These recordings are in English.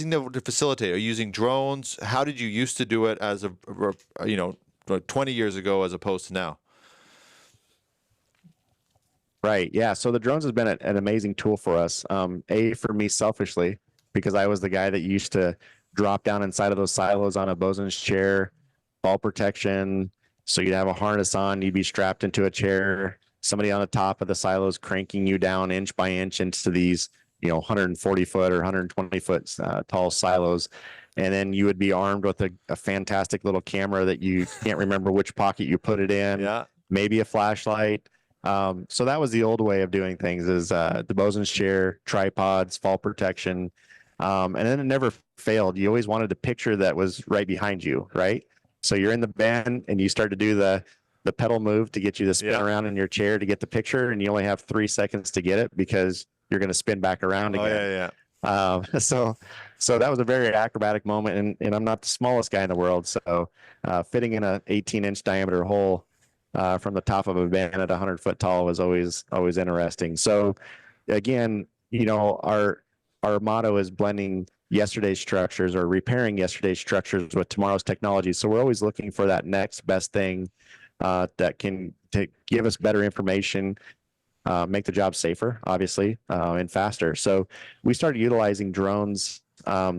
using to facilitate? Are you using drones? How did you used to do it as you know, 20 years ago as opposed to now? Right. Yeah. So the drones has been an amazing tool for us. For me selfishly, because I was the guy that used to drop down inside of those silos on a bosun's chair, fall protection. So you'd have a harness on, you'd be strapped into a chair, somebody on the top of the silos cranking you down inch by inch into these, 140 foot or 120 foot tall silos. And then you would be armed with a fantastic little camera that you can't remember which pocket you put it in, Yeah. maybe a flashlight. So that was the old way of doing things, is the bosun's chair, tripods, fall protection. And then it never failed. You always wanted a picture that was right behind you, right? So you're in the bend and you start to do the pedal move to get you to spin around in your chair to get the picture, and you only have 3 seconds to get it because you're going to spin back around again. So that was a very acrobatic moment, and I'm not the smallest guy in the world. So fitting in a 18-inch diameter hole from the top of a band at 100 foot tall was always interesting. So again, our motto is blending yesterday's structures or repairing yesterday's structures with tomorrow's technology. So we're always looking for that next best thing that can give us better information, make the job safer, obviously, and faster. So we started utilizing drones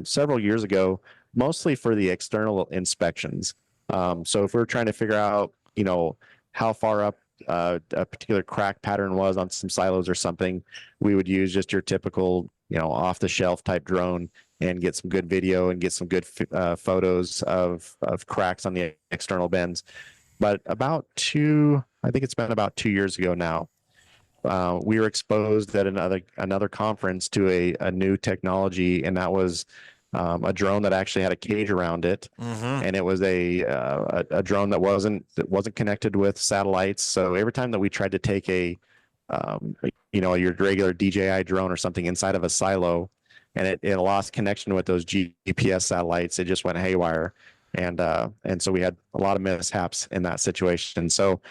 several years ago, mostly for the external inspections. So if we're trying to figure out, how far up a particular crack pattern was on some silos or something, we would use just your typical, off the shelf type drone and get some good video and get some good photos of cracks on the external bends. But I think it's been about 2 years ago now, we were exposed at another conference to a new technology, and that was a drone that actually had a cage around it, and it was a drone that wasn't connected with satellites. So every time that we tried to take your regular DJI drone or something inside of a silo, and it lost connection with those GPS satellites, it just went haywire, and so we had a lot of mishaps in that situation. So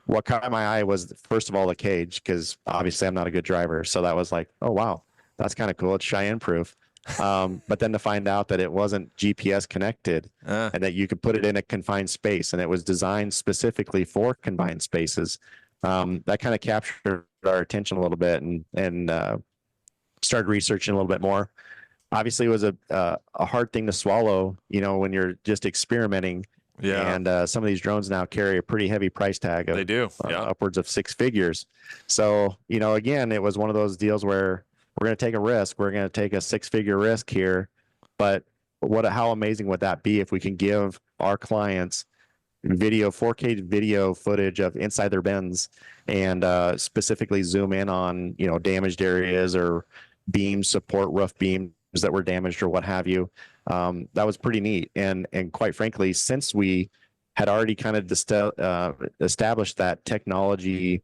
what caught my eye was, first of all, the cage, because obviously I'm not a good driver. So that was like, oh wow, that's kind of cool. It's Cheyenne proof. But then to find out that it wasn't GPS connected and that you could put it in a confined space, and it was designed specifically for confined spaces, that kind of captured our attention a little bit, and started researching a little bit more. Obviously, it was a hard thing to swallow, when you're just experimenting. Yeah. And some of these drones now carry a pretty heavy price tag. They do. Upwards of 6 figures. So, again, it was one of those deals where we're going to take a risk. We're going to take a 6-figure risk here. But how amazing would that be if we can give our clients 4K video footage of inside their bends, and specifically zoom in on, damaged areas or roof beams that were damaged or what have you. That was pretty neat. And quite frankly, since we had already kind of established that technology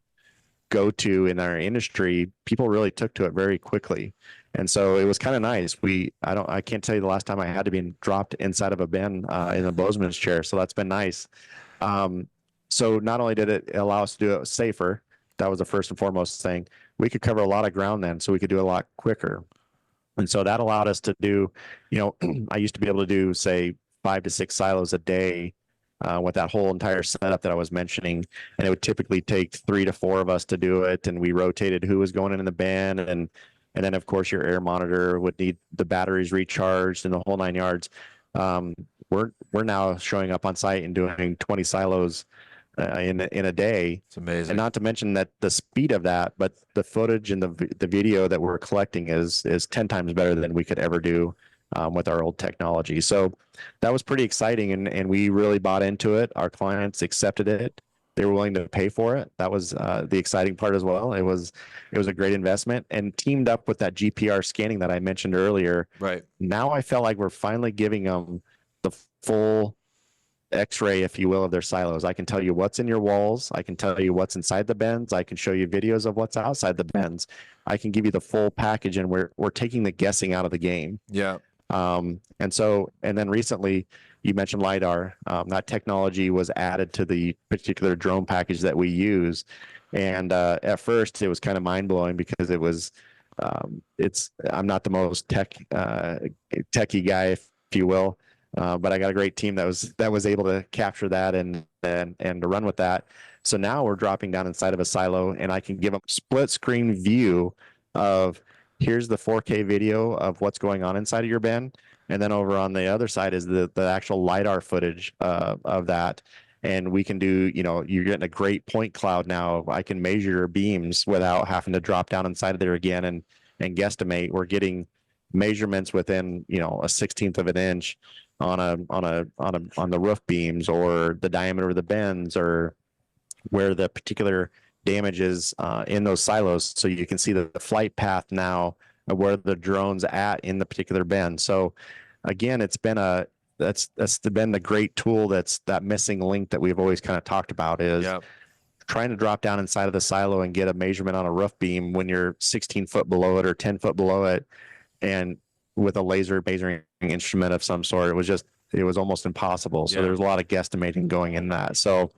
go-to in our industry, people really took to it very quickly. And so it was kind of nice. I can't tell you the last time I had to be dropped inside of a bin in a bosun's chair. So that's been nice. So not only did it allow us to do it safer, that was the first and foremost thing, we could cover a lot of ground then, so we could do a lot quicker. And so that allowed us to do, I used to be able to do, say, 5 to 6 silos a day with that whole entire setup that I was mentioning. And it would typically take 3 to 4 of us to do it. And we rotated who was going in the bin. And then, of course, your air monitor would need the batteries recharged and the whole 9 yards. We're now showing up on site and doing 20 silos in a day. It's amazing. And not to mention that the speed of that, but the footage and the video that we're collecting is 10 times better than we could ever do with our old technology. So that was pretty exciting, and we really bought into it. Our clients accepted it. They were willing to pay for it. That was the exciting part as well. It was a great investment, and teamed up with that GPR scanning that I mentioned earlier. Right. Now I felt like we're finally giving them the full X-ray, if you will, of their silos. I can tell you what's in your walls. I can tell you what's inside the bends. I can show you videos of what's outside the bends. I can give you the full package, and we're taking the guessing out of the game. Yeah. And then recently, you mentioned LiDAR. That technology was added to the particular drone package that we use. And at first, it was kind of mind-blowing because it was I'm not the most techie guy, if you will, but I got a great team that was able to capture that and to run with that. So now we're dropping down inside of a silo, and I can give them split screen view of here's the 4K video of what's going on inside of your bin, and then over on the other side is the actual LiDAR footage of that. And we can do, you're getting a great point cloud now. I can measure your beams without having to drop down inside of there again and guesstimate. We're getting measurements within, a 1/16 of an inch on the roof beams, or the diameter of the bends, or where the particular damage is in those silos. So you can see the flight path now of where the drone's at in the particular bend. So again, that's been the great tool. That's that missing link that we've always kind of talked about is trying to drop down inside of the silo and get a measurement on a roof beam when you're 16 foot below it or 10 foot below it. And with a laser measuring instrument of some sort, it was almost impossible. So there's a lot of guesstimating going in that. So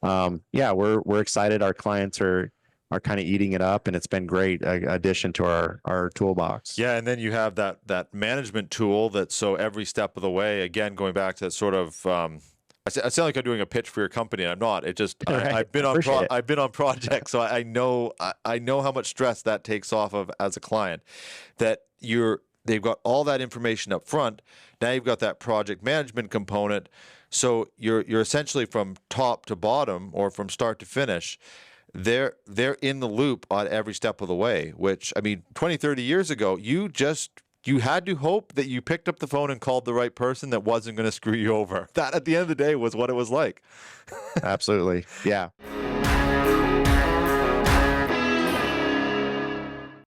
we're excited. Our clients are kind of eating it up, and it's been great addition to our toolbox. Yeah, and then you have that management tool that so every step of the way, again, going back to that sort of I sound like I'm doing a pitch for your company, and I'm not. It just I've been on projects, so I know how much stress that takes off of as a client. That they've got all that information up front. Now you've got that project management component. So you're essentially from top to bottom, or from start to finish. They're in the loop on every step of the way, which, 20, 30 years ago, you had to hope that you picked up the phone and called the right person that wasn't going to screw you over. That, at the end of the day, was what it was like. Absolutely. Yeah.